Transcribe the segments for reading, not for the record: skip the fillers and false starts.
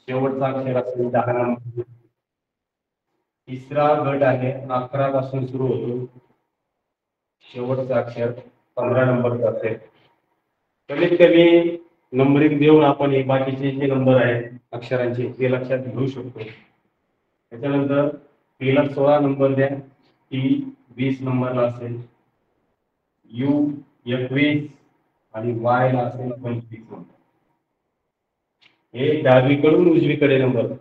शेवटचा अक्षर असेल 10 नंबर. तिसरा गट आहे 11 पासून सुरू होतो. शेवटचा अक्षर 15 नंबरचा असेल. कमीत कमी नंबरिंग देऊन आपण हे बाकीचे जे नंबर आहेत अक्षरांचे ते लक्षात घेऊ शकतो. त्याच्यानंतर टीला 16 नंबर द्या. टी 20 नंबरला असेल. यू 21 आणि वाय ला असेल 25 नंबर. हे डावीकडून उजवीकडे नंबर.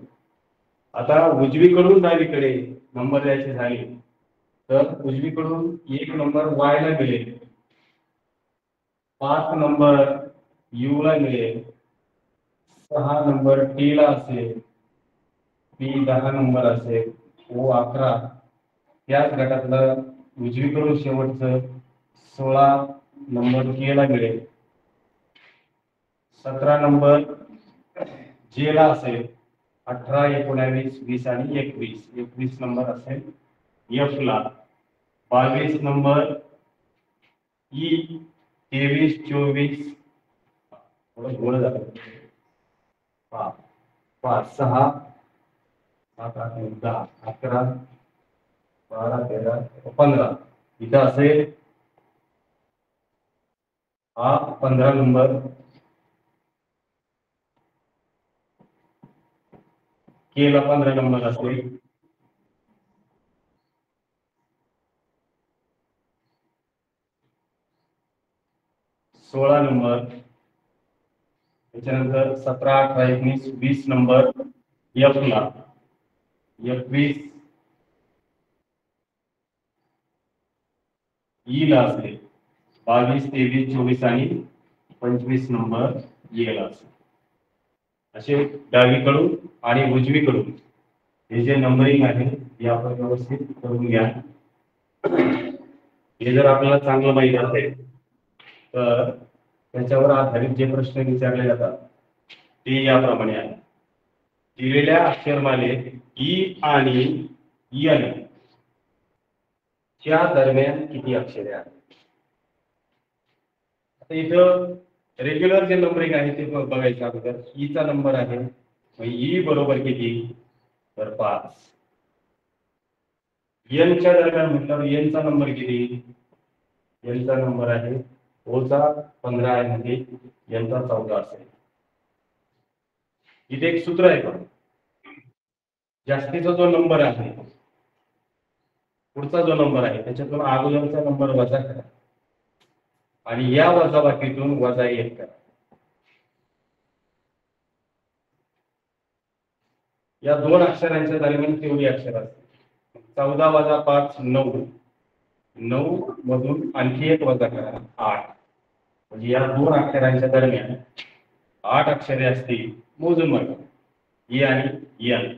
आता उजवीकडून डावीकडे नंबर द्यायचे झाले तर उजवीकडून 1 नंबर वाय ला मिळेल, 5 नंबर यू ला मिळेल, 6 नंबर टी ला असेल, पी 10 नंबर असेल, ओ 11. त्याच गटातलं उजवीकडून शेवटचं 16 नंबर के ला मिळेल, 17 नंबर जे ला असेल, 18, 19, 20 आणि 21 नंबर असेल एफ ला, 22 नंबर ई, 23, 24 थोडं गोळ झालं, 5, 6, 7, 8, 9, 10, 11, 12, 13, 15 इथं असेल हा 15 नंबर के ला 15 नंबर असेल, 16 नंबर. त्याच्यानंतर 17, 18, 19, 20 नंबर एफ ला, 21 ई ला असेल, 22, 23, 24 आणि 25 नंबर ए ला असेल. असे डावीकडून आणि उजवीकडून हे जे नंबरिंग आहे हे आपण व्यवस्थित करून घ्या. हे जर आपल्याला चांगलं माहिती असेल तर त्याच्यावर आधारित जे प्रश्न विचारले जातात ते याप्रमाणे आहे. दिलेल्या अक्षरमालेत ई आणि एन च्या दरम्यान किती अक्षरे आहेत. आता इथं रेग्युलर जे नंबरिंग आहे ते बघायचं अगोदर. ई चा नंबर आहे, ई बरोबर किती तर 5. एन च्या दरम्यान म्हटल्यावर एन चा नंबर किती, एन चा नंबर आहे ओ चा 15 आहे म्हणजे एन चा 14 असेल. इथे एक सूत्र आहे पण जास्तीचा जो नंबर आहे पुढचा जो नंबर आहे त्याच्यातून अगोदरचा नंबर वजा करा आणि या वजाबाकीतून वजा 1 करा. या दोन अक्षरांच्या दरम्यान तेवढी अक्षर असते. 14 वजा 5 9, 9 मधून आणखी एक वजा करा 8. म्हणजे या दोन अक्षरांच्या दरम्यान 8 अक्षरे असतील. मोजून बघा ई आणि एन,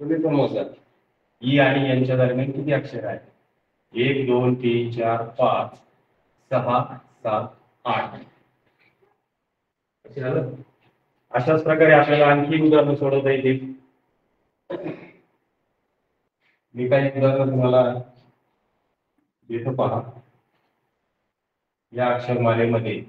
तुम्ही पण मोजा. ई आणि एनच्या दरम्यान किती अक्षर आहेत. 1, 2, 3, 4, 5, 6, 7, 8. अशाच प्रकारे आपल्याला आणखी उदाहरण सोडवता येतील. मी काही उदाहरण तुम्हाला देतो पहा. या अक्षरमालेमध्ये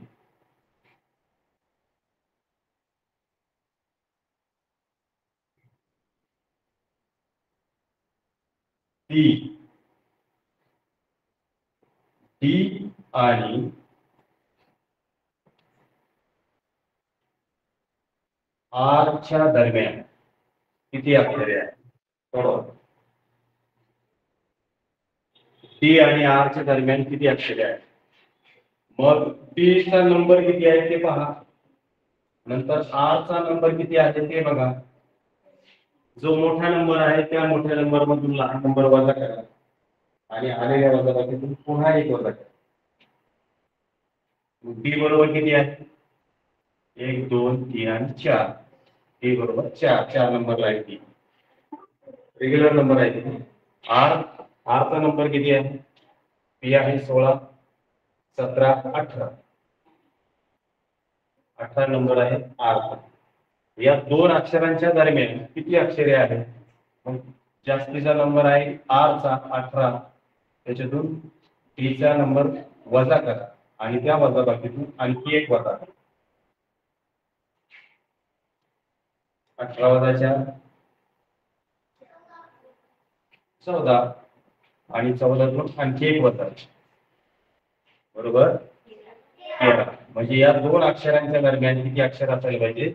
टी आणि आर च्या दरम्यान किती अक्षरे आहेत. बरोबर. टी आणि आर च्या दरम्यान किती अक्षरे आहेत. मग टी चा नंबर किती आहे ते पहा. नंतर आर चा नंबर किती आहे ते बघा. जो मोठा नंबर आहे त्या मोठ्या नंबर मधून लहान नंबर वजा करा आणि आलेल्या वजाबाकीतून पुन्हा एक वजा करा. टी बरोबर किती आहे 1, 2, 3 आणि 4. टी बरोबर 4 नंबरला आहे. टी रेग्युलर नंबर आहे. आर चा नंबर किती आहे. पी आहे 16, 17, 18 नंबर आहे आर चा. या दोन अक्षरांच्या दरम्यान किती अक्षरे आहेत. मग जास्तीचा नंबर आहे आर चा 18. त्याच्यातून टी चा नंबर वजा करा आणि त्या वजाबाकीतून आणखी एक वजा करा. 18 वजा 4 14 आणि 14 आणखी एक वजा बरोबर 13. म्हणजे या दोन अक्षरांच्या दरम्यान किती अक्षर असायला पाहिजे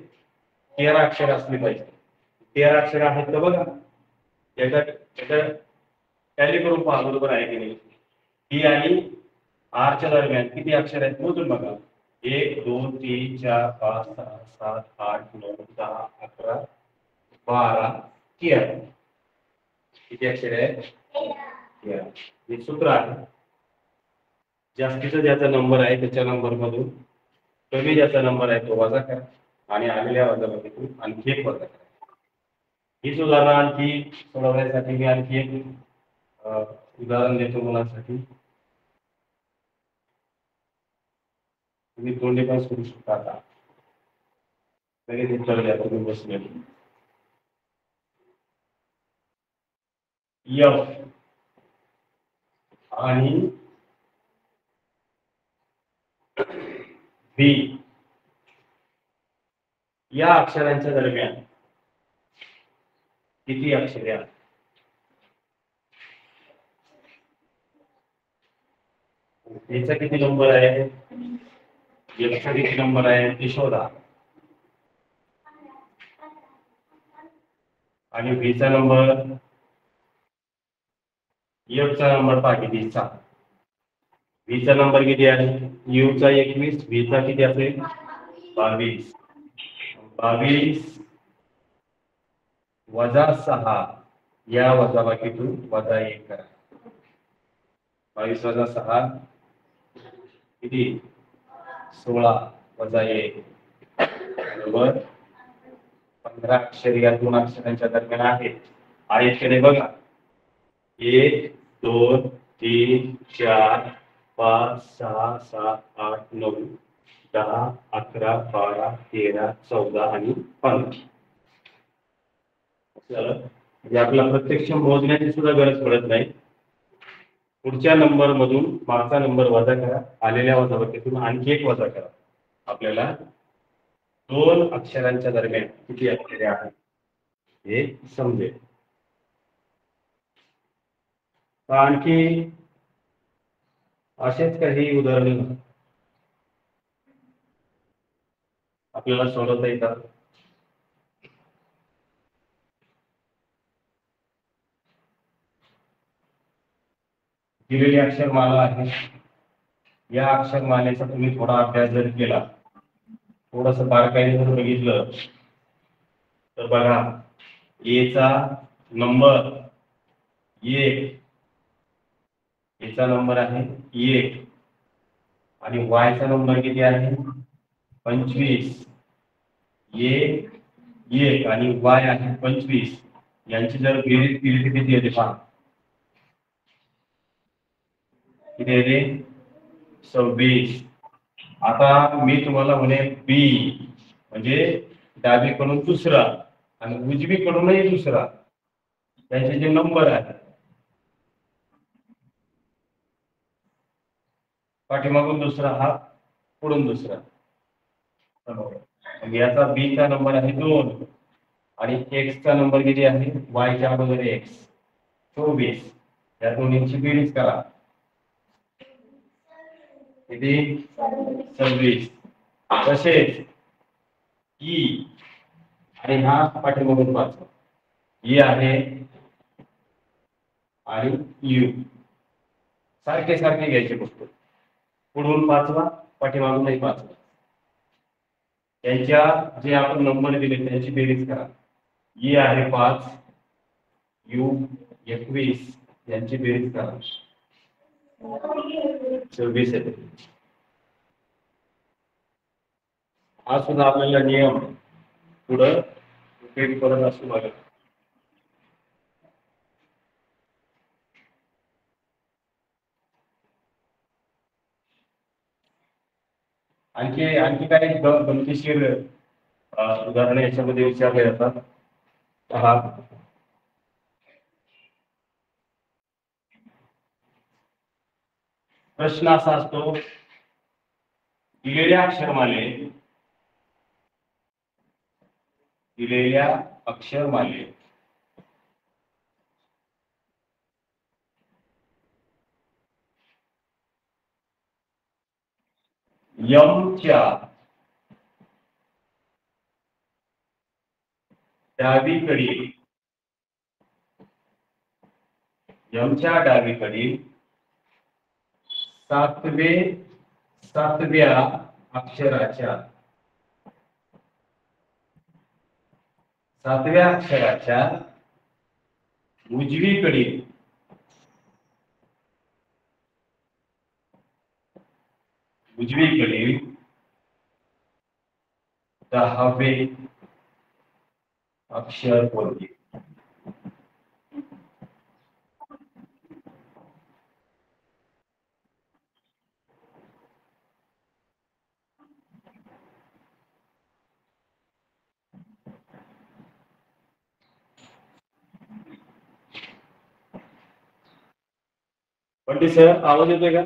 13 अक्षर असली पाहिजे. 13 अक्षर आहेत तर बघा याचा टॅली करून पहा बरोबर आहे की नाही. टी आणि आरच्या दरम्यान किती अक्षर आहेत मोजून बघा 1 2 3 4 5 6 7 8 9 10 11 12 13 किती अक्षर आहेत 13. हे सूत्र आहे जास्तीचा ज्याचा नंबर आहे त्याच्या नंबर मधून कमी ज्याचा नंबर आहे तो वजा करा आणि आलेल्या वजाबाकीतून आणखी एक वजा करा. हीच उदाहरण आणखी सोडवण्यासाठी मी आणखी एक उदाहरण देतो मुलांसाठी. तुम्ही तोंडी पण करू शकता. आता लगेच उत्तर द्या तुम्ही बसले. एफ आणि बी या अक्षरांच्या दरम्यान किती अक्षरे आहेत. याचा किती नंबर आहे याचा किती नंबर आहे ते शोधा आणि बीचा नंबर एफचा नंबर पहा किती 7. बीचा नंबर किती आहे यूचा 21 बीचा किती असेल 22. 22 वजा 6 या वजाबाकीतून वजा 1 करा. 22 वजा 6 किती 16 वजा 1 बरोबर 15 अक्षर या दोन अक्षरांच्या दरम्यान आहेत की नाही बघा 1 2 3 4 5 6 7 8 9 10 11 12 13 14 आणि 15. म्हणजे आपल्याला प्रत्यक्ष मोजण्याची सुद्धा गरज पडत नाही. पुढच्या नंबर मधून मागचा नंबर वजा करा आलेल्या वजाबाकीतून आणखी एक वजा करा. आपल्याला दोन अक्षरांच्या दरम्यान किती अक्षरे आहेत हे समजेल. आणखी असेच काही उदाहरण आपल्याला सोडवता येतात. दिलेली अक्षरमाला आहे या अक्षरमालेचा तुम्ही थोडा अभ्यास जर केला थोडस बारकाईने जर बघितलं तर बघा एचा नंबर 1 एचा नंबर आहे 1 आणि वायचा नंबर किती आहे 25. ए 1 आणि वाय आहे 25 यांची जर बेरीज केली तर किती येते पहा किती येते 26. आता मी तुम्हाला म्हणे बी म्हणजे डावीकडून दुसरा आणि उजवीकडूनही दुसरा त्यांचे जे नंबर आहेत पाठीमागून दुसरा हा पुढून दुसरा याचा बी चा नंबर आहे 2 आणि एक्स चा नंबर किती आहे वाय च्या अगोदर एक्स 24. या दोन्हींची बेरीज करा किती 26. तसेच ई आणि हा पाठीमागून 5 ई आहे आणि यू सारखे सारखे घ्यायचे गोष्ट पुढून 5वा पाठीमागूनही 5वा यांच्या जे आपण नंबर दिले त्यांची बेरीज करा. ई आहे 5 यू 21 यांची बेरीज करा 26 येते. हा सुद्धा आपल्याला नियम पुढं उपयोगी पडत असतो बघा. आणखी काही गमतीशीर उदाहरणे याच्यामध्ये विचारले जातात. प्रश्न असा असतो दिलेल्या अक्षरमाले दिलेल्या अक्षरमालेत यमच्या डावीकडील सातव्या अक्षराच्या उजवीकडील 10वे अक्षर कोणते? पंडित सर आवाज येतोय का?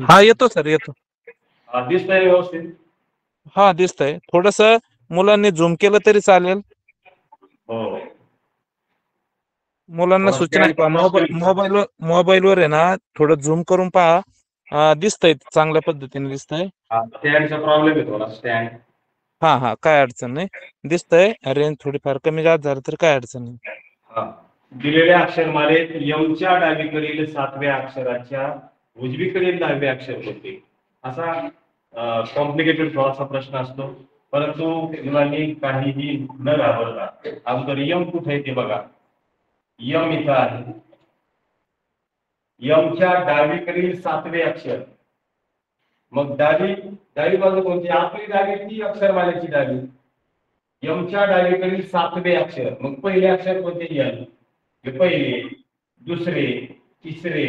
हा येतो सर, येतो. दिसतंय व्यवस्थित? हा दिसतंय. थोडस मुलांनी झूम केलं तरी चालेल. हो, मुलांना सूचना आहे. मोबाईलवर आहे ना, थोडं झूम करून पहा. दिसतंय, चांगल्या पद्धतीने दिसतंय. स्टँडचा प्रॉब्लेम आहे थोडा. स्टँड हा काय अडचण नाही. दिसतंय. रेंज थोडीफार कमी जास्त झालं तर काय अडचण नाही. दिलेल्या अक्षरमालेत यमच्या डावीकडील 7व्या अक्षराच्या उजवीकडील 10वे अक्षर कोणते? असा कॉम्प्लिकेटेड थोडासा प्रश्न असतो, परंतु मुलांनी काहीही न घाबरता अगोदर यम कुठे आहे ते बघा. यम इथं आहे. यमच्या डावीकडील 7वे अक्षर. मग डावी बाजू कोणती? आपली डावी ती अक्षरमालेची डावी. यमच्या डावीकडील 7वे अक्षर. मग पहिले अक्षर कोणते? यम. पहिले, दुसरे, तिसरे,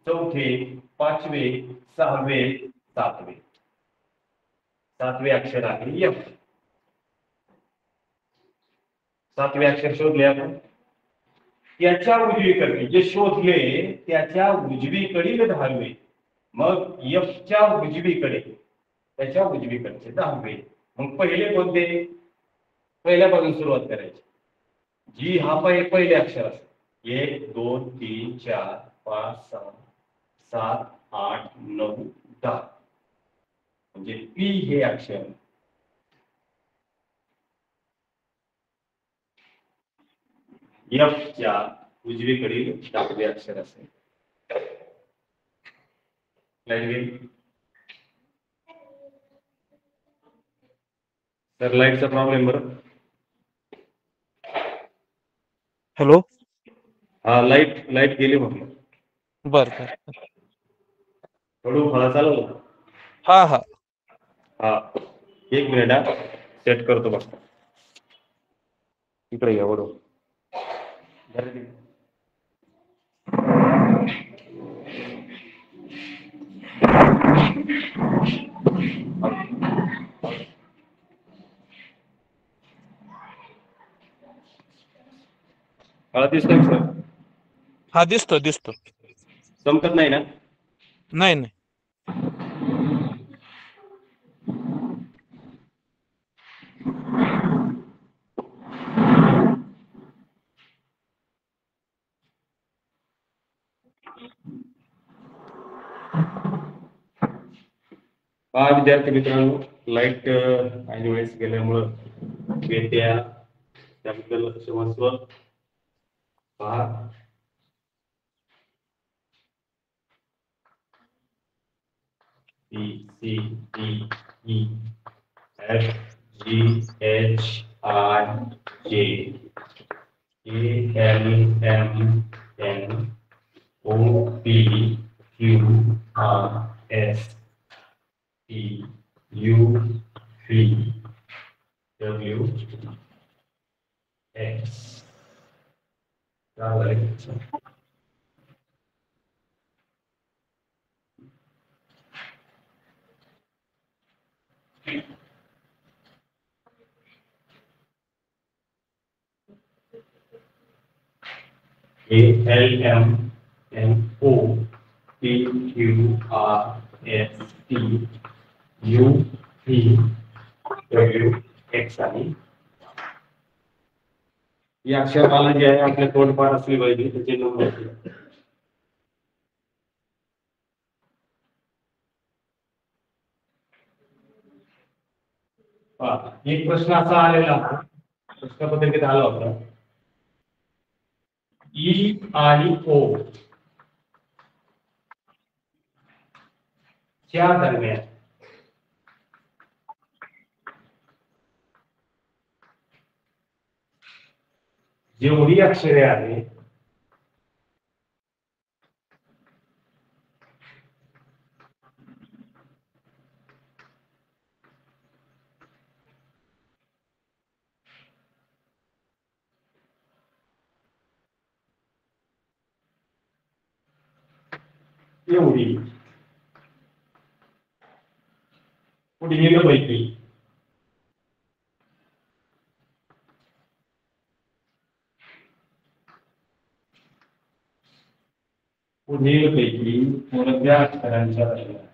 चौथे, 5वे, 6वे, 7वे. 7वे अक्षर आहे यम. 7वे अक्षर शोधले आपण. त्याच्या उजवीकडे जे शोधले त्याच्या उजवीकडील 10वे. मग यफच्या उजवीकडे त्याच्या उजवीकडचे 10वे. मग पहिले कोणते? पहिल्यापासून सुरुवात करायची. जी हा पहिले अक्षर असते. 1 2 3 4 5 6 7 8 9 10. म्हणजे पी हे अक्षर यफच्या उजवीकडील 10वे अक्षर असेल. तर लाईटचा प्रॉब्लेम बरं. हॅलो. हा लाईट गेली म्हटलं. बर. थोडं फळा चालू. हा 1 मिनिट सेट करतो बघ. इकडे या बरोबर. दिसतोय सर? हा दिसतो. चमकत नाही ना? नाही. विद्यार्थी मित्रांनो, लाईट काही वेळेस गेल्यामुळं त्याबद्दल क्षमस्व. पहा, डब्ल्यू एक्स आणि ही अक्षरमाला जी आहे आपल्या तोंडपाठ असली पाहिजे त्याचे नंबर. एक प्रश्न असा आलेला प्रश्नपत्रिकेत आला होता, ई आणि ओ च्या दरम्यान जेवढी अक्षरे आहेत एवढी पुढीलपैकी कोणत्या अक्षरांच्या दरम्यान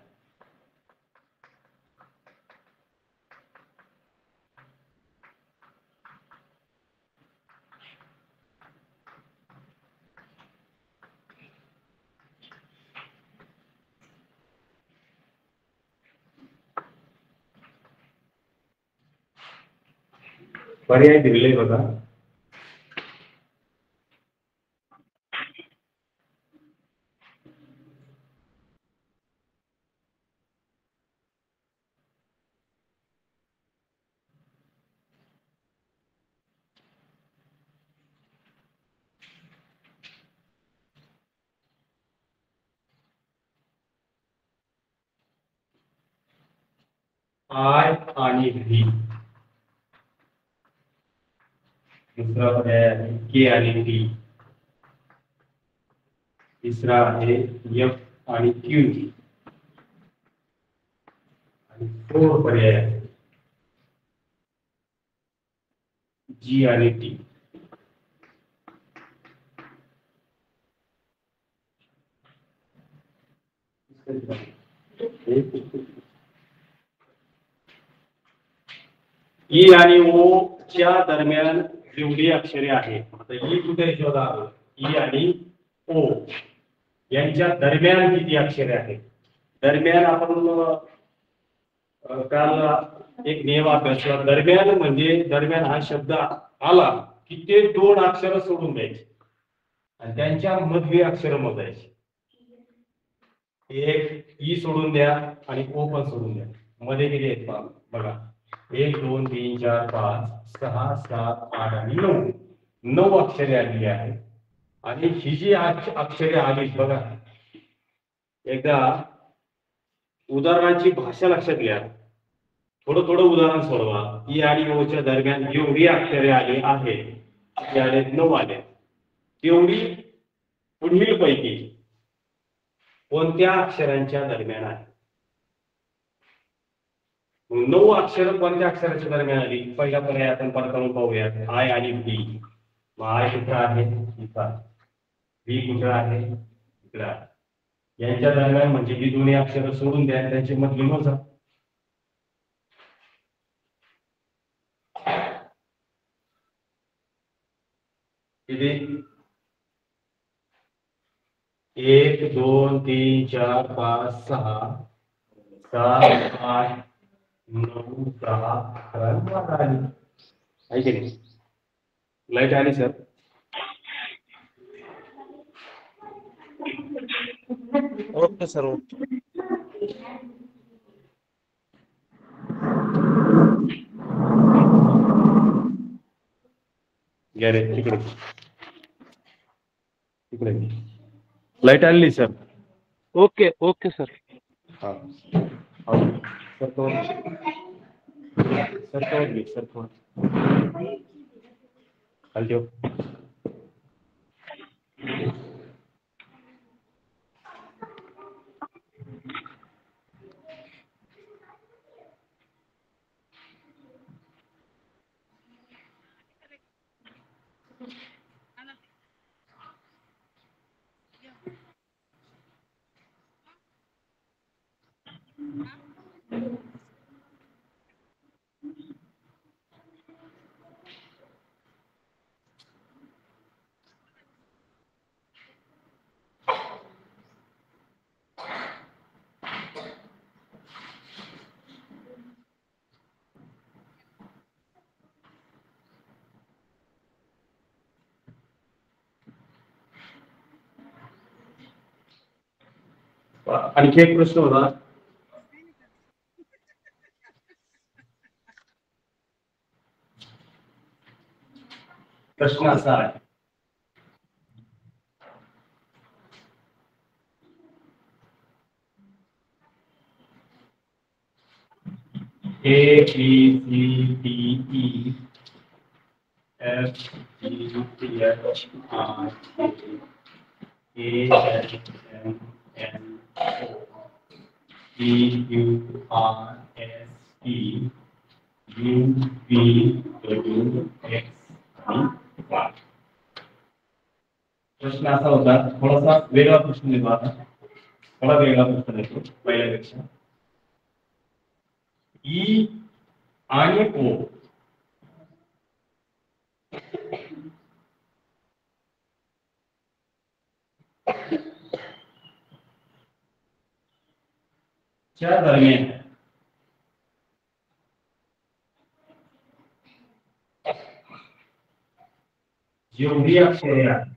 पर्याय दिले बघा. आय आणि व्ही. दुसरा पर्याय आहे के आणि टी. तिसरा आहे एफ आणि क्यू. आणि फोर पर्याय आहे जी आणि टी. ई आणि ओ च्या दरम्यान जेवढी अक्षरे आहेत, आता ई कुठे शोधा, ई आणि ओ यांच्या दरम्यान किती अक्षरे आहेत. दरम्यान आपण काल एक नियम अभ्यासला, दरम्यान म्हणजे दरम्यान हा शब्द आला की ते दोन अक्षर सोडून द्यायचे आणि त्यांच्या मधली अक्षर मोजायची. एक ई सोडून द्या आणि ओ पण सोडून द्या, मध्ये किती आहेत बघा, 1 2 3 4 5 6 7 8 आणि 9. 9 अक्षरे आलेली आहेत. आणि ही जी अक्षरे आली बघा, एकदा उदाहरणाची भाषा लक्षात घ्या. थोडं थोडं उदाहरण सोडवा. ई आणि ओ च्या दरम्यान जेवढी अक्षरे आली आहेत ती आले 9 आले. तेवढी पुढील पैकी कोणत्या अक्षरांच्या दरम्यान आहे. 9 अक्षर कोणत्या अक्षराच्या दरम्यान आली. पहिला पर्याय आपण पडताळून पाहूया, आय आणि बी. आय कुठं आहे, इथं. बी कुठं आहे, इकडं आहे. यांच्या दरम्यान म्हणजे ही दोन्ही अक्षर सोडून द्या, त्यांची मधली मोजा. किती, 1 2 3 4 5 6 7 8 9 10 11 आली. आहे की नाही. लाईट आली sir. Okay sir, okay. Garage तिकडे तिकडे लाईट आली सर. Okay okay sir. हा सर तो सर तो खाली ठेव. आणखी एक प्रश्न होता. प्रश्न असा आहे, A B C D E F G H I J K L M N O P Q R S T U V W X आणि Y. प्रश्न असा होता, थोडासा वेगळा प्रश्न देतो आता, थोडा वेगळा प्रश्न देतो पहिल्यापेक्षा. ई आणि ओ च्या दरम्यान जेवढी अक्षरे आहेत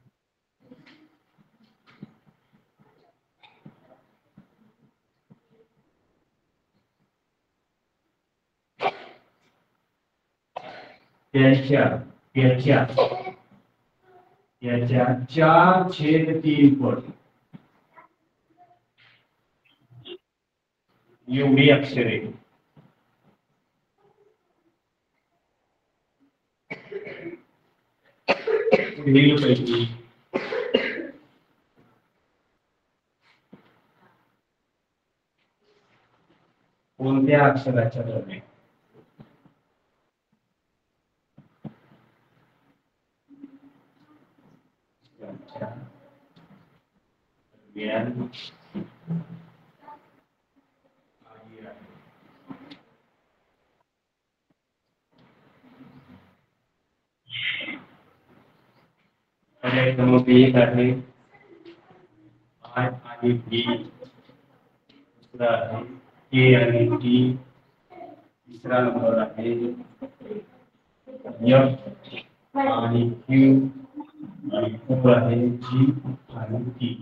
त्याच्या त्याच्या त्याच्या 4/3 पट एवढी अक्षरे पुढीलपैकी कोणत्या अक्षराच्या दरम्यान क्रमांक 1 आहे आय आणि बी, दुसरा आहे के आणि टी, तिसरा नंबर आहे एफ आणि क्यू आणि 4 आहे जी आणि टी.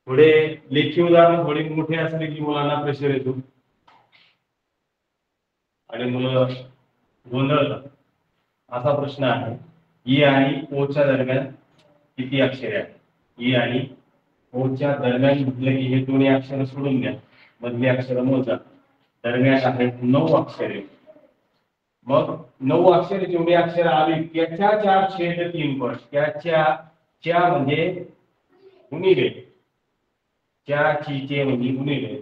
थोडे लेखी उदाहरण थोडे मोठे असले की मुलांना प्रेशर येतो आणि मुलं गोंधळतात. असा प्रश्न आहे, ई आणि ओ च्या दरम्यान किती अक्षरे आहेत? ई आणि ओ च्या दरम्यान म्हटलं की हे दोन्ही अक्षर सोडून द्या, मधली अक्षर मोजा. दरम्यान आहेत 9 अक्षरे. मग 9 अक्षरे जेवढी अक्षर आली त्याच्या 4/3 पट, त्याच्या म्हणजे गुणिले चे म्हणजे गुणिले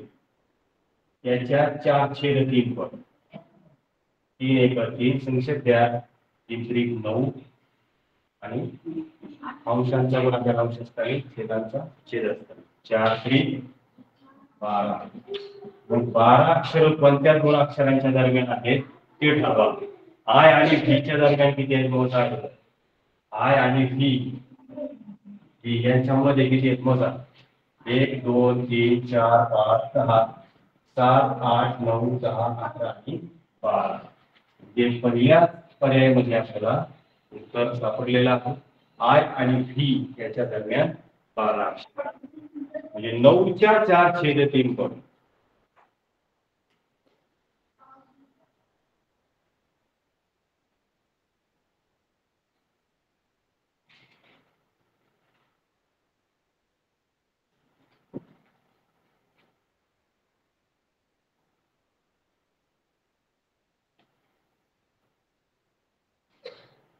त्याच्या 4/3 पट. 3 1 3 संक्षेप द्या, 3 3 9 आणि अंशांचा गुणाकार अंशस्थानी छेदांचा छेद असतो 4 3 12. मग 12 अक्षर कोणत्या 2 अक्षरांच्या दरम्यान आहेत ते ठरवा. आय आणि व्ही च्या दरम्यान किती आहेत मोजा. आय आणि व्ही यांच्यामध्ये किती आहेत मोजा. 1 2 3 4 5 6 7 8 9 10 11 आणि 12. जे पहिल्या पर्यायामध्ये आपल्याला उत्तर सापडलेलं आहे. आय आणि व्ही याच्या दरम्यान 12 अक्षर, म्हणजे 9च्या 4/3 पट.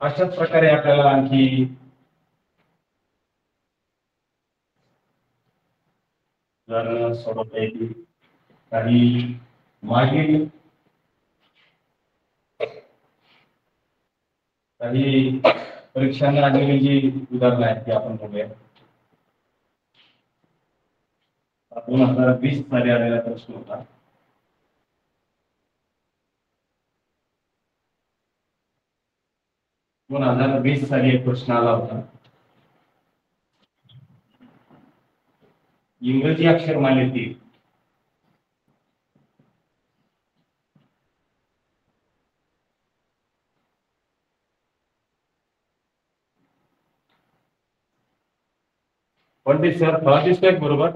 अशाच प्रकारे आपल्याला आणखी उदाहरणं सोडवता येतील. काही मागील काही परीक्षांना आलेली जी उदाहरणं आहेत ती आपण बघूया. 2020 साली आलेला प्रश्न होता. दोन 2020 साली एक प्रश्न आला होता. इंग्रजी अक्षरमालेतील पंडित सर फळा दिसतोय बरोबर?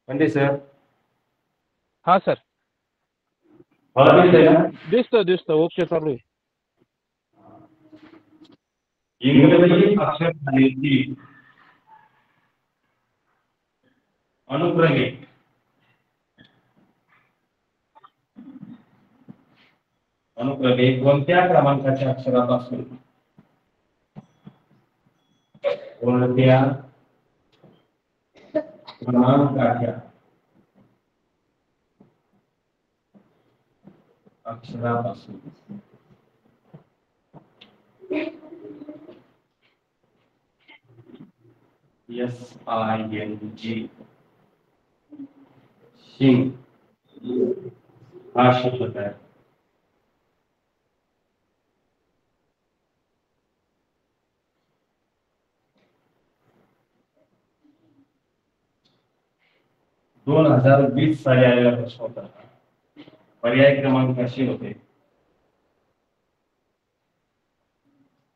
पंडित सर हा सर, फळा दिसतोय ना? दिसतं ओके चालू आहे. इंग्रजी अक्षर खालीलची अनुक्रमे कोणत्या क्रमांकाच्या अक्षरापासून कोणत्या क्रमांकाच्या अक्षरापासून SING शिंग हा शब्द आहे. दोन 2020 साली आलेला प्रश्न होता. पर्याय क्रमांक असे होते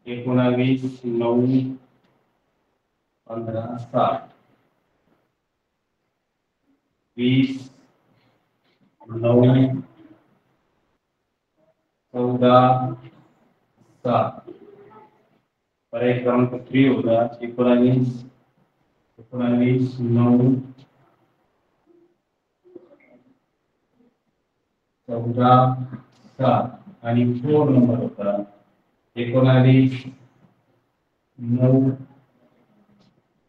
19, 9, 15, 7, 20, 9, 14, 7. पर्याय क्रमांक 3 होता 19, 9, 14, 7 आणि 4 नंबर होता 19, 9,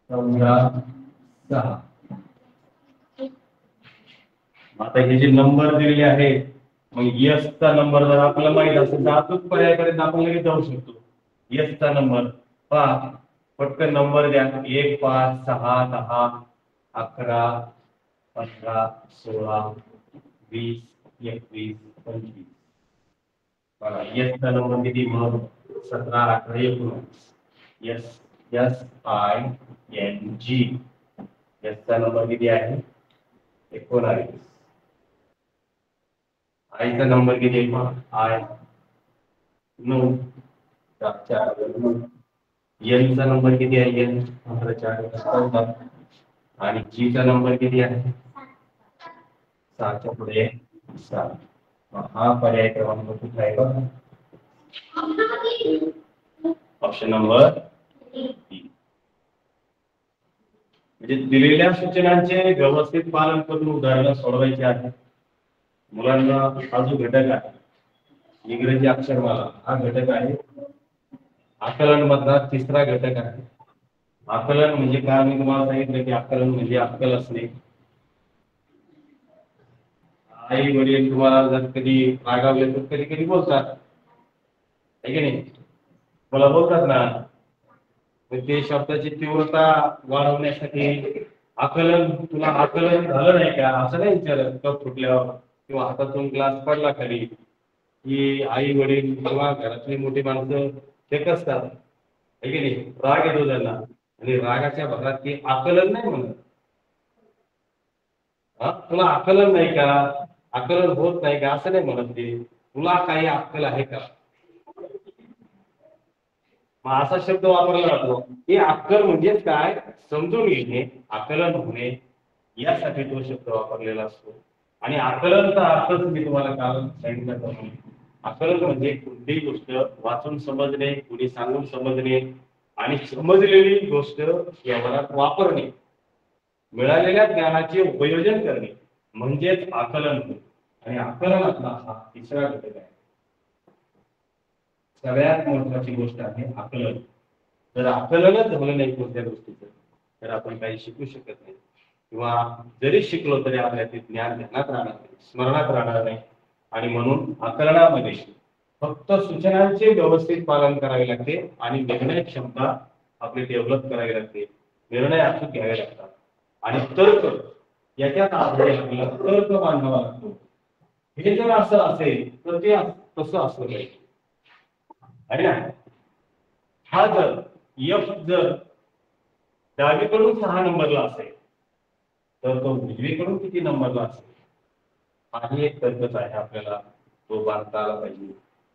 14, 6. आता हे जे नंबर दिलेले आहेत, मग यस चा नंबर जर आपल्याला माहित असेल तर अचूक पर्यायाकडे आपण लगेच जाऊ शकतो. यस चा नंबर पहा, पटकन नंबर द्या. 1, 5, 6, 10, 11, 15, 16, 20, 21, 25. बघा यस चा नंबर किती मग 17, 18, 19. यस SING यस चा नंबर किती आहे 19. आईचा नंबर किती आहे मग आय 9, 4, एन चा नंबर किती आहे एन 15, 4, 14 आणि जी चा नंबर किती आहे 6 च्या पुढे 7. हा पर्याय क्रमांक कुठला आहे बघा ऑप्शन नंबर 3. म्हणजे दिलेल्या सूचनांचे व्यवस्थित पालन करून उदाहरणं सोडवायची आहेत. मुलांना हा जो घटक आहे इंग्रजी अक्षरमाला हा घटक आहे आकलन मधला तिसरा घटक आहे. आकलन म्हणजे काय मी तुम्हाला सांगितलं की आकलन म्हणजे अक्कल असणे. आई वडील तुम्हाला जर कधी रागावले तर कधी कधी बोलतात आहे की नाही, मला बोलतात ना, ते शब्दाची तीव्रता वाढवण्यासाठी आकलन तुला आकलन झालं नाही का असं नाही विचारत. कप फुटल्यावर किंवा हातातून ग्लास पडला खाली की आई वडील किंवा घरातली मोठी माणसं ते कसतात आहे की नाही, राग येतो त्यांना आणि रागाच्या भरात ते आकलन नाही म्हणत. तुला आकलन नाही का, आकलन होत नाही का असं नाही म्हणत ते, तुला काही अक्कल आहे का, मग असा शब्द वापरला जातो. हे अक्कल म्हणजेच काय समजून घेणे, आकलन होणे यासाठी तो शब्द वापरलेला असतो. आणि आकलनचा अर्थच मी तुम्हाला काल सांगितलं. आकलन म्हणजे कोणतीही गोष्ट वाचून समजणे, कुणी सांगून समजणे आणि समजलेली गोष्ट व्यवहारात वापरणे, मिळालेल्या ज्ञानाचे उपयोजन करणे म्हणजेच आकलन होय. आणि आकलनातला हा तिसरा घटक आहे. सगळ्यात महत्वाची गोष्ट आहे आकलन. जर आकलनच झालं नाही कोणत्या गोष्टीचं तर आपण काही शिकू शकत नाही, किंवा जरी शिकलो तरी आपल्या ते ज्ञान ध्यानात राहणार नाही, स्मरणात राहणार नाही. आणि म्हणून आकलनामध्ये फक्त सूचनांचे व्यवस्थित पालन करावे लागते आणि निर्णय क्षमता आपली डेव्हलप करावी लागते, निर्णय अचूक घ्यावे लागतात. आणि तर्क याच्यात आपल्याला तर्क मांडावा लागतो. हे जर असं असेल तर ते तसं असलं पाहिजे आहे ना. हा जर एफ जर डावीकडून 6 नंबरला असेल तर तो उजवीकडून किती नंबरला असेल हाही एक तर्कच आहे, आपल्याला तो बांधता आला पाहिजे,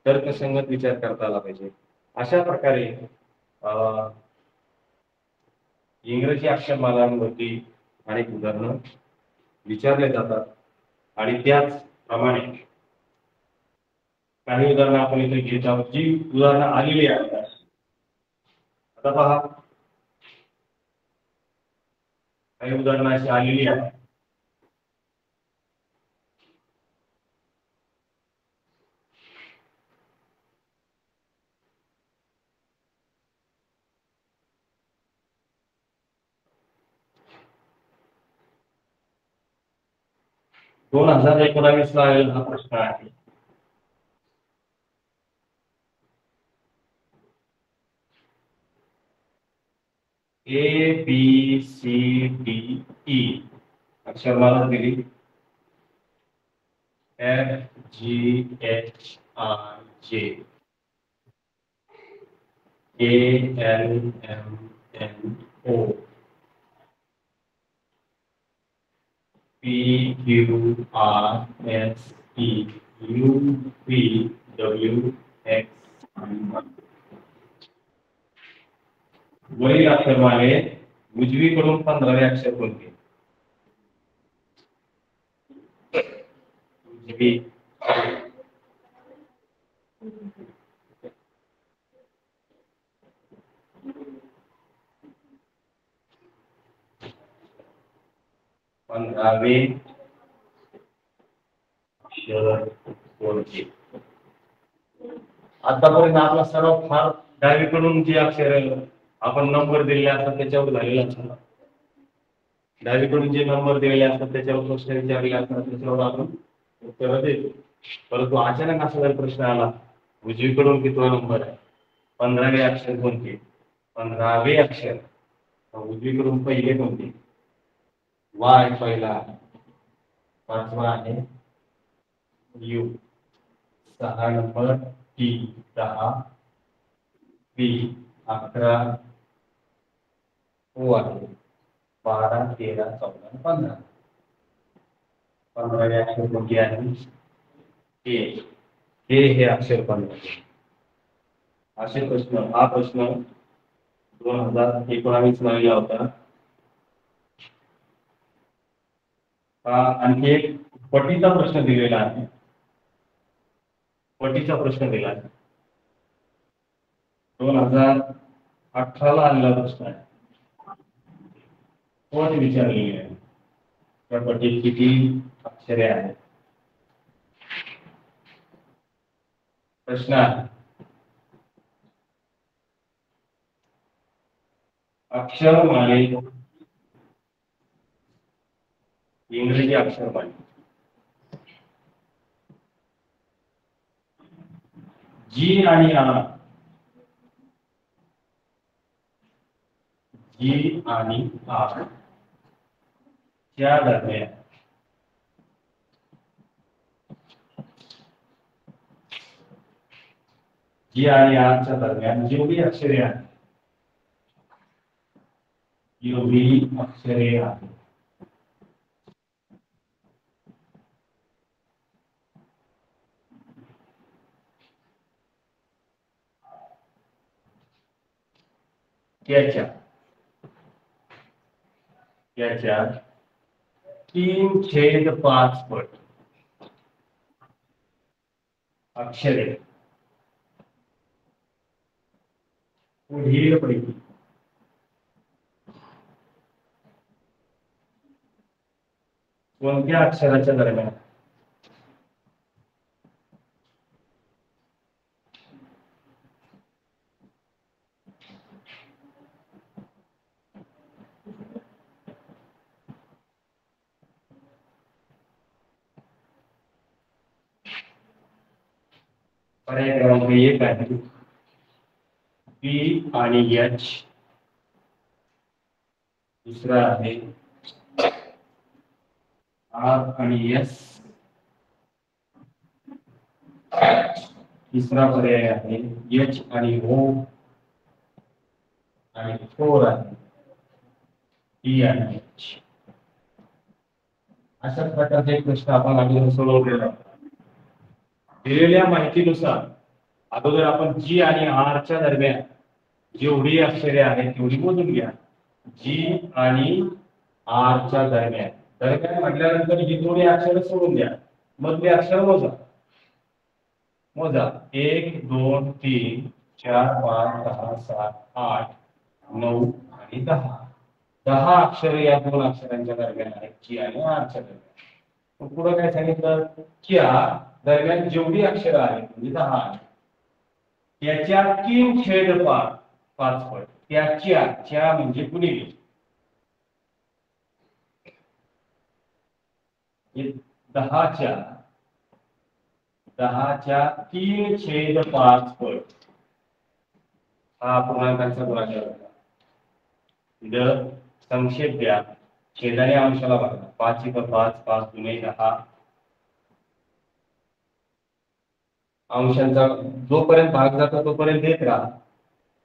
तर्कसंगत विचार करता आला पाहिजे. अशा प्रकारे अं, इंग्रजी अक्षरमालांवरती अनेक उदाहरणं विचारले जातात आणि त्याचप्रमाणे काही उदाहरणं आपण इथे घेत आहोत, जी उदाहरणं आलेली आहेत. आता पहा, काही उदाहरणं अशी आलेली आहेत. ला आलेला हा प्रश्न आहे. ABCDE अक्षरमाला दिली. FGHIJ KLMNO PQRST UVWX. वरील अक्षरमाले उजवीकडून 15वे अक्षर कोणते? उजवी 15वे अक्षर कोणते? आतापर्यंत आपला सराव फार डावीकडून जे अक्षर आपण नंबर दिलेले असतात त्याच्यावर झालेला असतो. डावीकडून जे नंबर दिलेले असतात त्याच्यावर प्रश्न विचारलेले असतात, त्याच्यावर आपण उत्तर देतो. परंतु अचानक असा जर प्रश्न आला, उजवीकडून कितवा नंबर आहे, 15वे अक्षर कोणते? 15वे अक्षर उजवीकडून पहिले कोणते? वाय पहिला, 5वा आहे यू, 6 नंबर टी, 10 बी, 11 ओ आहे, 12 13 14 15. 15वे अक्षर कोणते आहे? हे अक्षर 15. असे प्रश्न, हा प्रश्न 2019 मध्ये होता. आणखी एक पटीचा प्रश्न दिलेला आहे. पटीचा प्रश्न दिला आहे, 2018 आलेला प्रश्न आहे. पट विचारलेली आहे. त्या पटीत किती अक्षरे आहेत? प्रश्न आहे, अक्षरमाले, इंग्रजी अक्षरमाले जी आणि आर, जी आणि आर त्या दरम्यान जी आणि आरच्या दरम्यान जेवढी अक्षरे आहेत, जेवढी अक्षरे आहेत त्याच्या 3/5 पट अक्षरे पुढीलपैकी कोणत्या अक्षराच्या दरम्यान? पर्याय क्रमांक 1 आहे बी आणि एच, दुसरा आहे आर आणि एस, तिसरा पर्याय आहे एच आणि ओ, आणि 4 आहे टी आणि एच. अशाच प्रकारचे एक प्रश्न आपण अगोदर सोडवलेला होता. दिलेल्या माहितीनुसार अगोदर आपण जी आणि आर च्या दरम्यान जेवढी अक्षरे आहेत तेवढी मोजून घ्या. जी आणि आर च्या दरम्यान दरम्यान म्हटल्यानंतर ही दोन्ही अक्षर सोडून द्या. मधले अक्षर मोजा. मोजा 1 2 3 4 5 6 7 8 9 आणि 10. 10 अक्षर या दोन अक्षरांच्या दरम्यान आहेत जी आणि आरच्या दरम्यान. पुढे काय सांगितलं की दरम्यान जेवढी अक्षरं आहेत म्हणजे 10 आहेत त्याच्या 3/5 पट त्याच्या म्हणजे गुणिले 10च्या 3/5 पट हा पूर्णांकांचा गुणाकार होता. इथं संक्षेप द्या. छेदाने अंशाला बघा. 5 × 5 5 × 10 अंशांचा जोपर्यंत भाग जातो तोपर्यंत देत राहा.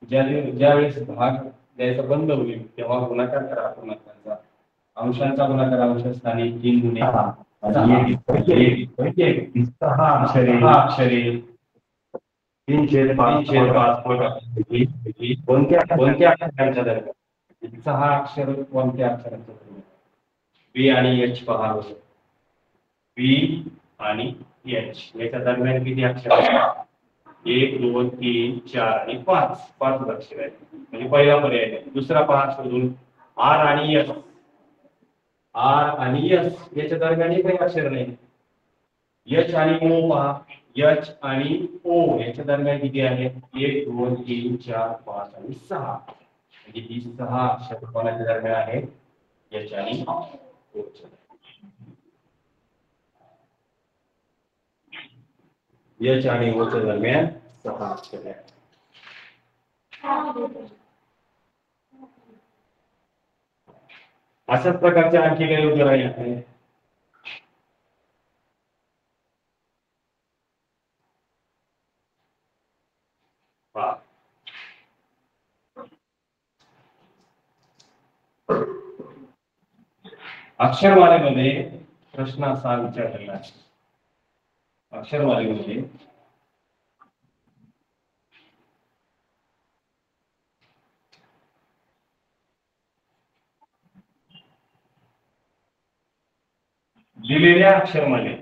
ज्यावेळेस भाग द्यायचा बंद होईल तेव्हा गुणाकार करा पूर्णांकांचा. अंशांचा गुणाकार अंशस्थानी 3 × 6 अक्षरे 3/5 पट कोणत्या अक्षरांच्या दरम्यान 6 अक्षर कोणत्या अक्षरांच्या दरम्यान बी आणि एच पहा. बी आणि एच याच्या दरम्यान किती अक्षर आहेत? 1 2 3 4 आणि 5 अक्षर आहेत. म्हणजे पहिला पर्याय आहे. दुसरा पहा शोधून आर आणि एस. आर आणि एस याच्या दरम्यान एकही अक्षर नाही. एच आणि ओ पहा. एच आणि ओ याच्या दरम्यान किती आहेत? 1 2 3 4 5 आणि 6. म्हणजे ही 6 अक्षर कोणाच्या दरम्यान आहेत? एच आणि ओ च्या. एच आणि ओ च्या दरम्यान 6 अक्षर आहेत. अशाच प्रकारचे आणखी काही उदाहरण आहेत. अक्षरमालेमध्ये प्रश्न असा विचारलेला आहे. अक्षरमालेमध्ये दिलेल्या अक्षरमाले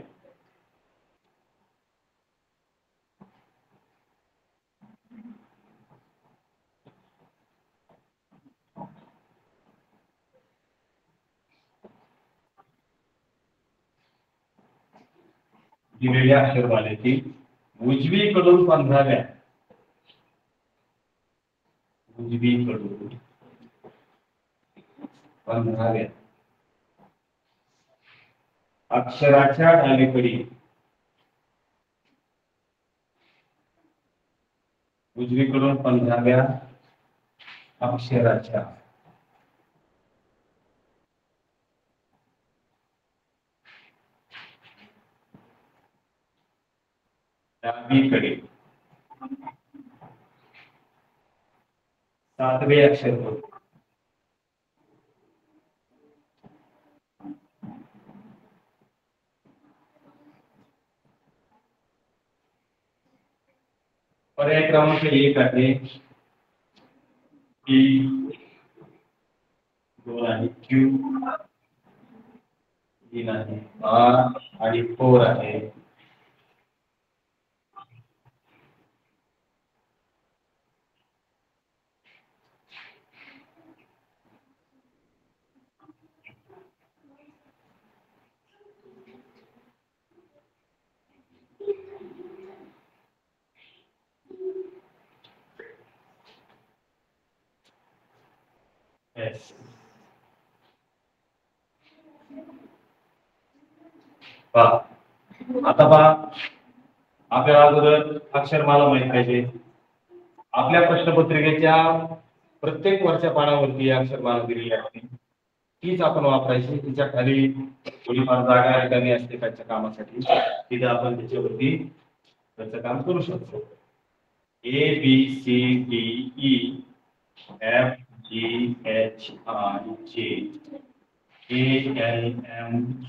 दिलेल्या अक्षरमालेची उजवीकडून 15व्या अक्षराच्या डावीकडील उजवीकडून 15व्या अक्षराच्या डावीकडे 7वे अक्षर होते. पर्याय क्रमांक 1 आहे टी, 2 आहे क्यू, 3 आहे आर आणि 4 आहे एस. आता पहा आपल्याला अगोदर अक्षरमाला माहित पाहिजे. आपल्या प्रश्नपत्रिकेच्या प्रत्येक वरच्या पानावरती अक्षरमाला दिलेली असते. तीच आपण वापरायची. तिच्या खाली थोडीफार जागा कमी असते त्याच्या कामासाठी. तिथे आपण त्याच्यावरती त्याचं काम करू शकतो. A B C D E F G H I J ALMNO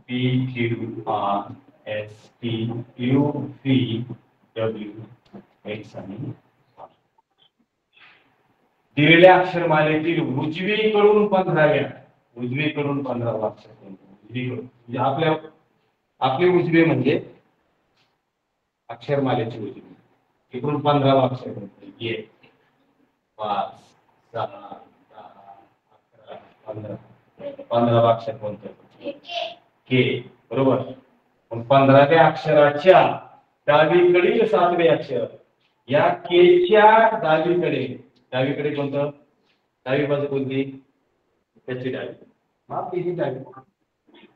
PQRSTUVW X आणि R. दिलेल्या अक्षरमालेतील उजवीकडून 15व्या उजवीकडून 15वा अक्षर कोणतं? उजवीकडून म्हणजे आपले उजवे म्हणजे अक्षरमालेची उजवी. इकडून 15वा अक्षर कोणतं? 1 5 6 10 11 15. 15वा अक्षर कोणतं? के. बरोबर. पण 15व्या अक्षराच्या डावीकडील 7वे अक्षर या केच्या डावीकडे कोणतं? डावी बाजू कोणती? त्याची डावी. हा तिची डावी.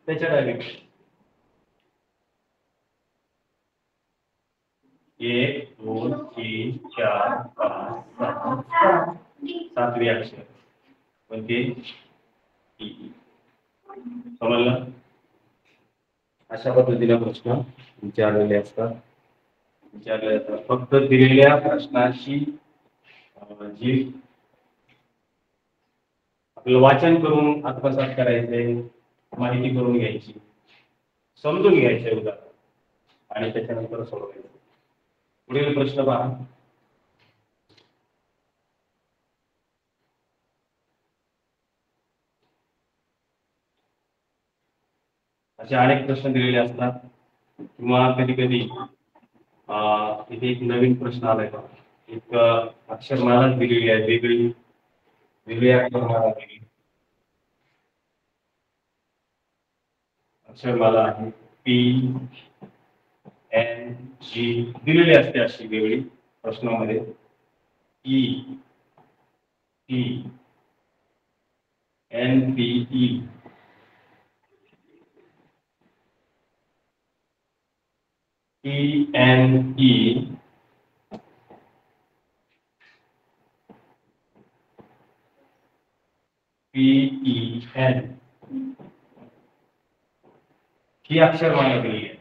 त्याच्या डावीकडे 1 2 3 4 5 6 7. 7वे अक्षर कोणते? ई. समजलं? अशा पद्धतीने प्रश्न विचारलेले असतात. फक्त दिलेल्या प्रश्नाची जी आपलं वाचन करून आत्मसात करायचे, माहिती करून घ्यायची, समजून घ्यायचे उदाहरण आणि त्याच्यानंतर सोडवायचे. पुढील प्रश्न पहा. असे अनेक प्रश्न दिलेले असतात किंवा कधी कधी इथे एक नवीन प्रश्न आलाय का? एक अक्षरमाला दिलेली आहे, वेगळी अक्षरमाला दिली. अक्षरमाला आहे PNG दिलेली असते अशी वेगळी प्रश्नामध्ये. ENPE PEN ही अक्षरमाला दिली आहे.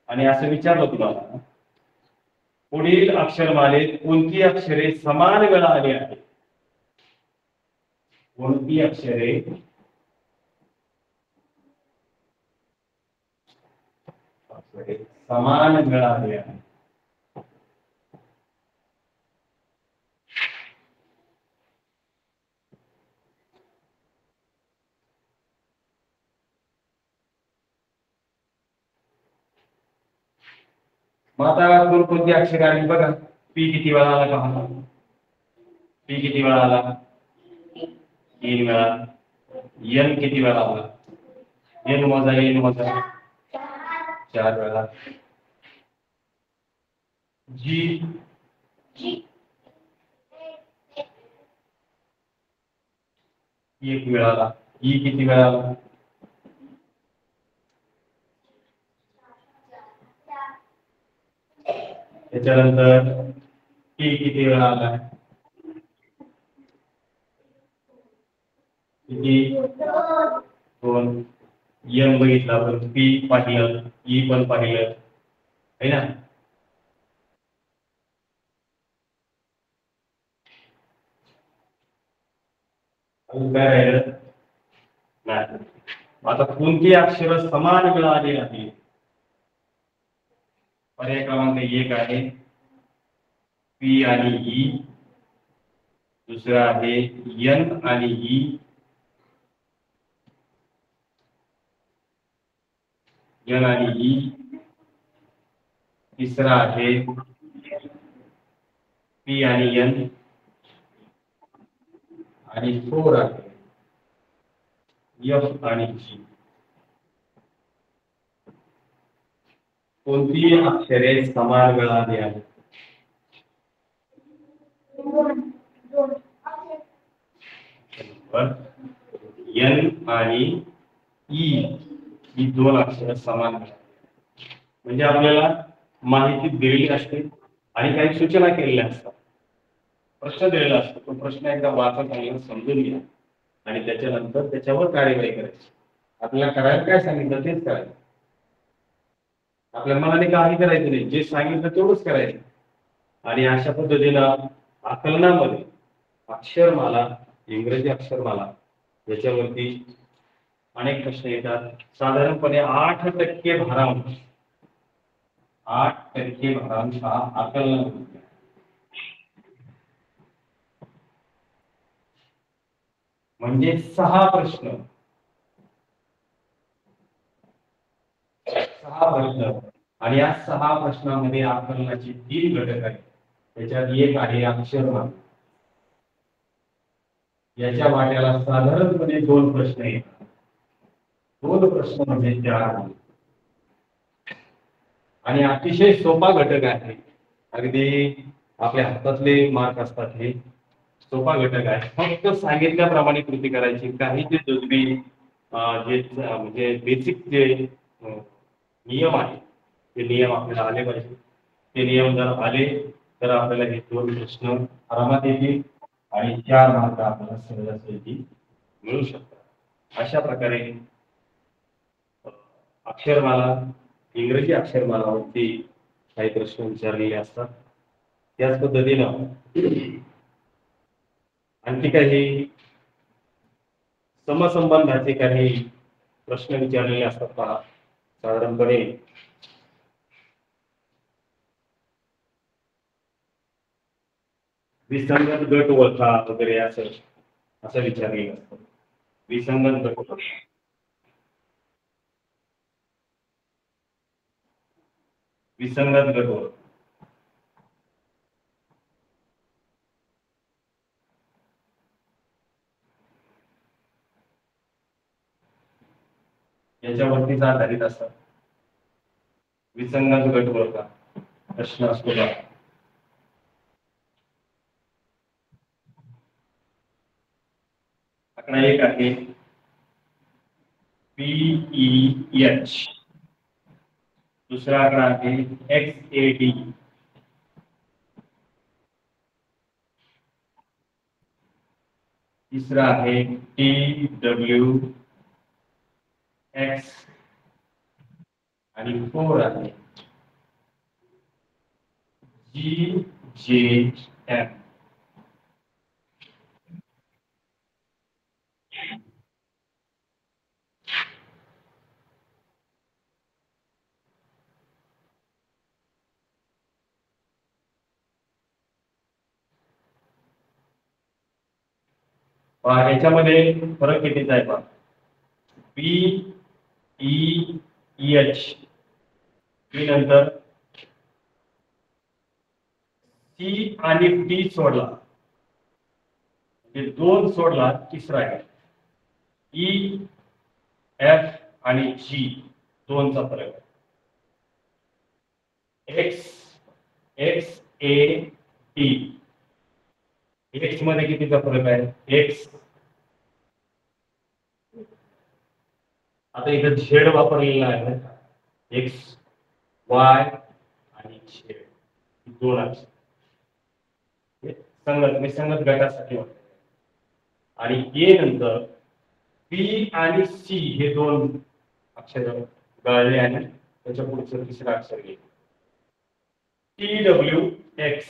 आणि असं विचारलं तुम्हाला, पुढील अक्षरमालेत कोणती अक्षरे समान वेळा आली आहेत? कोणती अक्षरे समान वेळा आली आहेत? मग आता कोणती अक्षरे आली बघा. पी किती वेळा आला पहा. पी किती वेळा आला? 3 वेळा. एन किती वेळा आला? एन वजा 4 वेळा. जी 1 वेळा आला. ई किती वेळा आला? त्याच्यानंतर टी किती वेळा आला? किती? 2. एम बघितला आपण, पी पाहिलं, ई पण पाहिलं है ना. काय राहिलं? नाही. आता कोणती अक्षर समान वेळा आली आहे? पर्याय क्रमांक 1 आहे पी आणि ई. दुसरा आहे एन आणि ई. एन आणि ई. तिसरा आहे पी आणि एन. आणि 4 आहे एफ आणि जी. कोणती अक्षरे समान वेळा आली आहेत? एन आणि ई ही 2 अक्षरे समान वेळा. म्हणजे आपल्याला माहिती दिलेली असते आणि काही सूचना केलेल्या असतात. प्रश्न दिलेला असतो, तो प्रश्न एकदा वाचून चांगला समजून घ्या आणि त्याच्यानंतर त्याच्यावर कार्यवाही करायची. आपल्याला करायला काय सांगितलं तेच करायचं. आपल्या मनाने काही करायचं नाही, जे सांगितलं तेवढंच करायचं. आणि अशा पद्धतीनं आकलनामध्ये अक्षरमाला, इंग्रजी अक्षरमाला याच्यावरती अनेक प्रश्न येतात. साधारणपणे 8% भारांश, 8% भारांश हा आकलन होतो. म्हणजे 6 प्रश्न, 6 प्रश्न, आणि या 6 प्रश्नांमध्ये आकलनाचे 3 घटक आहेत. त्याच्यात एक आहे अक्षरमाला. याच्या वाट्याला साधारणपणे 2 प्रश्न येतात. 2 प्रश्न म्हणजे 4. आणि अतिशय सोपा घटक आहे. अगदी आपल्या हातातले मार्क असतात. हे सोपा घटक आहे. फक्त सांगितल्याप्रमाणे कृती करायची. काही जे जुजबी जे म्हणजे बेसिक जे नियम आहे ते नियम आपल्याला आले पाहिजे. ते नियम जर आले तर आपल्याला हे 2 प्रश्न आरामात येतील आणि 4 मार्क आपल्याला सहजासहजी मिळू शकतात. अशा प्रकारे अक्षरमाला, इंग्रजी अक्षरमालावरती काही प्रश्न विचारलेले असतात. त्याच पद्धतीनं आणखी काही समसंबंधाचे काही प्रश्न विचारलेले असतात पहा. साधारणपणे विसंगत गट ओळखा वगैरे असं विचारलेलं असतं. विसंगत गट ओळखा. विसंगत गट ओळखा. याच्यावरतीच आधारित असतात. विसंगत गट ओळखा प्रश्न असतो का? आकडा 1 आहे PEH. दूसरा आंकड़ा है XAD. तीसरा है TWX आणि 4 आहे GJM. याच्यामध्ये फरक कितीचा आहे पहा. PEH टी नंतर C आणि D सोडला, म्हणजे 2 सोडला, तिसरा आहे E, F आणि G 2चा फरक आहे. XAD X मध्ये कितीचा फरक आहे? X आता इथं झेड वापरलेला आहे. X, Y आणि Z 2 अक्षर संगत विसंगत गटासाठी वापरले. आणि A नंतर P आणि C हे 2 अक्षर गळले आणि त्याच्या पुढचं तिसरं अक्षर घे. TWX.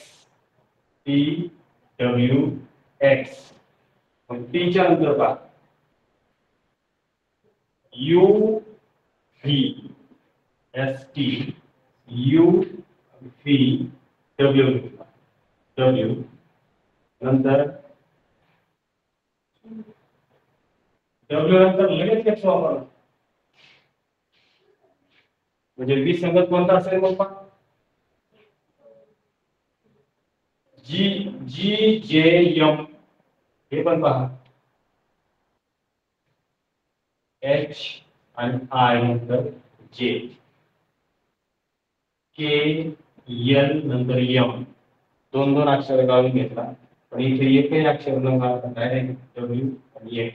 TWX. मग टीच्या नंतर पहा UVST. UVW नंतर W नंतर लगेच X वापरला, म्हणजे विसंगत कोणता असेल मग पहा. GJM हे पण पहा. H आणि I नंतर J. KL नंतर M. 2 अक्षर गाळून घेतला, पण इथे एकही अक्षर न गाळता डायरेक्ट W आणि X,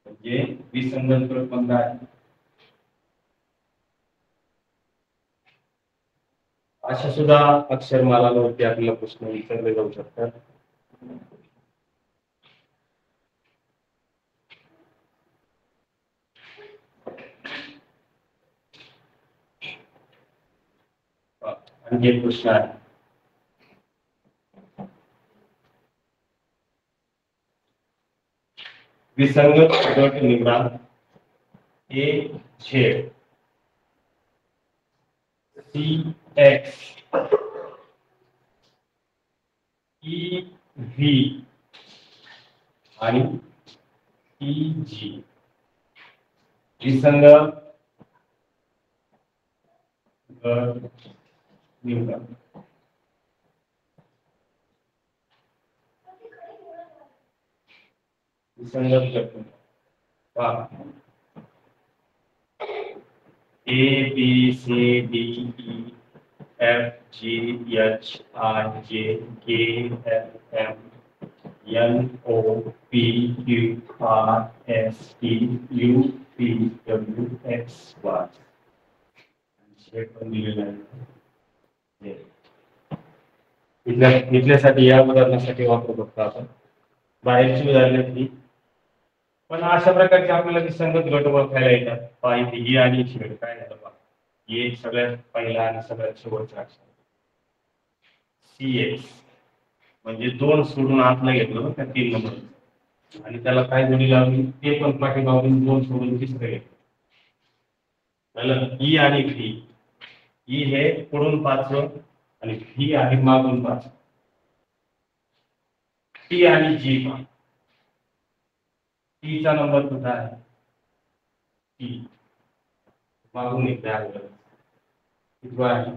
म्हणजे विसंगत गट कोणता आहे. अशा सुद्धा अक्षरमालावरती आपल्याला प्रश्न विचारले जाऊ शकतात. आणखी एक प्रश्न आहे. विसंगत गट निवडा. A Z, C X, E V आणि ई जी. विसंगत गट निवडा. विसंगत गट पहा. A B C D E F G H I J K L M N O P Q R S T U P W X Y. Shade पण दिलेला आहे. इथल्यासाठी या उदाहरणासाठी वापरू शकतो आपण. बाहेरची उदाहरणे ती पण अशा प्रकारचे आपल्याला विसंगत गट ओळखायला येतात. पाहिजे ई आणि झेड काय झालं पहा. ए सगळ्यात पहिला आणि सगळ्यात शेवटचा अक्षर. सी एक्स म्हणजे 2 सोडून आतला घेतलं त्या 3 नंबर आणि त्याला काय जोडी लावली ते पण पाठीमागून 2 सोडून तिसरं घेतलं. झालं. ई आणि व्ही. ई हे पुढून 5 आणि व्ही आहे मागून 5. टी आणि जी पहा. टी चा नंबर कुठला आहे. टी मागून एकदा आहे. किती आहे.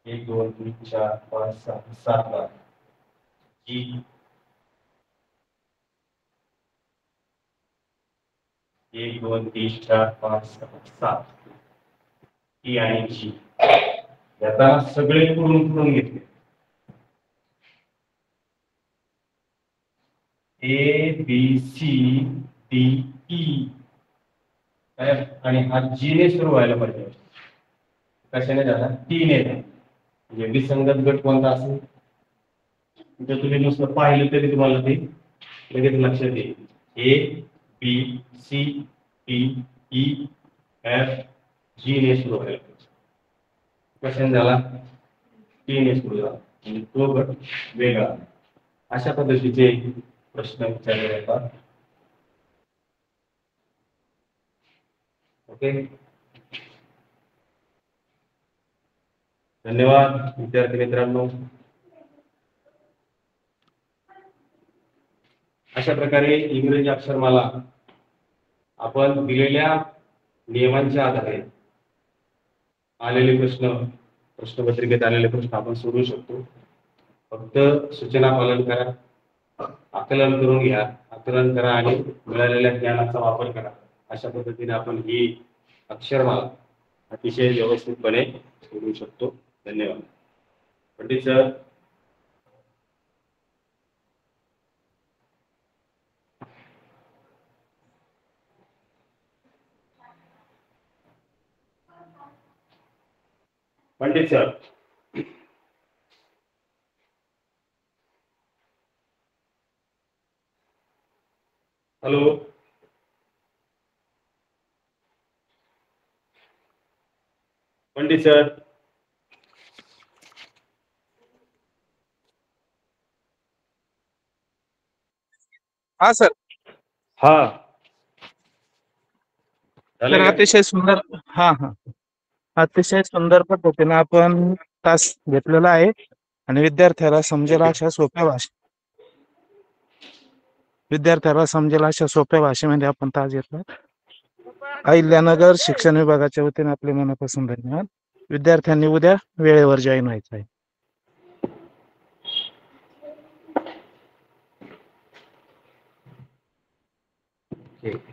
1 2 3 4 5 6 7 8. जी 1 2 3 4 5 6 7. टी आणि जी याचा सगळे पुढून घेतले. A B C D E आणि हा जी ने सुरू व्हायला पाहिजे. कशाने झाला. टी ने झाला. म्हणजे विसंगत गट कोणता असेल जर तुम्ही नुसतं पाहिलं तरी तुम्हाला ते लगेच लक्षात येईल. A B C D E F G ने सुरू व्हायला पाहिजे. कशाने झाला. टी ने सुरू झाला म्हणजे तो गट वेगळा. अशा पद्धतीचे प्रश्न विचारले जातात. ओके. धन्यवाद विद्यार्थी मित्रांनो. अशा प्रकारे इंग्रजी अक्षरमाला आपण दिलेल्या नियमांच्या आधारे आलेले प्रश्न प्रश्नपत्रिकेत आलेले प्रश्न आपण सोडवू शकतो. फक्त सूचना पालन करा. आकलन करून घ्या. आकलन करा आणि मिळालेल्या ज्ञानाचा वापर करा. अशा पद्धतीने आपण ही अक्षरमाला अतिशय व्यवस्थितपणे सोडवू शकतो. धन्यवाद. Pandit sir. Pandit sir. Hello. Pandit sir. हा सर. हा तर अतिशय सुंदर. हा हा अतिशय सुंदर पद्धतीने आपण तास घेतलेला आहे आणि विद्यार्थ्याला समजेल अशा सोप्या भाषेमध्ये आपण तास घेतला. अहिल्यानगर शिक्षण विभागाच्या वतीने आपले मनापासून धन्यवाद. विद्यार्थ्यांनी उद्या वेळेवर जॉईन व्हायचं आहे. ठीक.